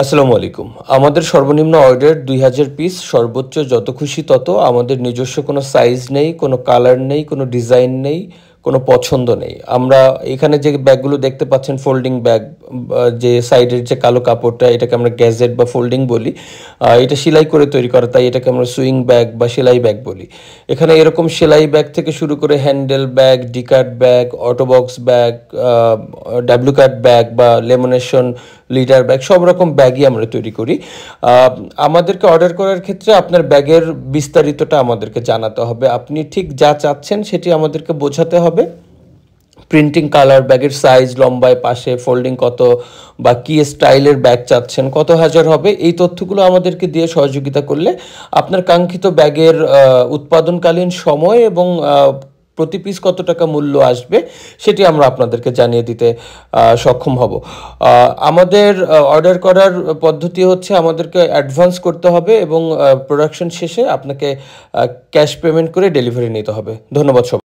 আসসালামু আলাইকুম। আমাদের সর্বনিম্ন অর্ডার ২,০০০ পিস, সর্বোচ্চ যত খুশি তত। আমাদের নিজস্ব কোনো সাইজ নেই, কোনো কালার নেই, কোনো ডিজাইন নেই, কোনো পছন্দ নেই। আমরা এখানে যে ব্যাগগুলো দেখতে পাচ্ছেন ফোল্ডিং ব্যাগ, যে সাইডের যে কালো কাপড়টা, এটাকে আমরা গ্যাজেট বা ফোল্ডিং বলি। এটা সেলাই করে তৈরি করা, তাই এটাকে আমরা সুইং ব্যাগ বা সেলাই ব্যাগ বলি। এখানে এরকম সেলাই ব্যাগ থেকে শুরু করে handle bag, D cut bag, auto box bag, W cut bag বা লেমিনেশন লিডার ব্যাগ, সব রকম ব্যাগই আমরা তৈরি করি। আমাদেরকে অর্ডার করার ক্ষেত্রে আপনার ব্যাগের বিস্তারিতটা আমাদেরকে জানাতে হবে। আপনি ঠিক যা চাচ্ছেন সেটি আমাদেরকে বোঝাতে হবে। প্রিন্টিং, কালার, ব্যাগের সাইজ, লম্বায়, পাশে, ফোল্ডিং কত, বা কী স্টাইলের ব্যাগ চাচ্ছেন, কত হাজার হবে, এই তথ্যগুলো আমাদেরকে দিয়ে সহযোগিতা করলে আপনার কাঙ্ক্ষিত ব্যাগের উৎপাদনকালীন সময় এবং প্রতি পিস কত টাকা মূল্য আসবে সেটি আমরা আপনাদেরকে জানিয়ে দিতে সক্ষম হব। আমাদের অর্ডার করার পদ্ধতি হচ্ছে, আমাদেরকে অ্যাডভান্স করতে হবে এবং প্রোডাকশন শেষে আপনাকে ক্যাশ পেমেন্ট করে ডেলিভারি নিতে হবে। ধন্যবাদ সবাই।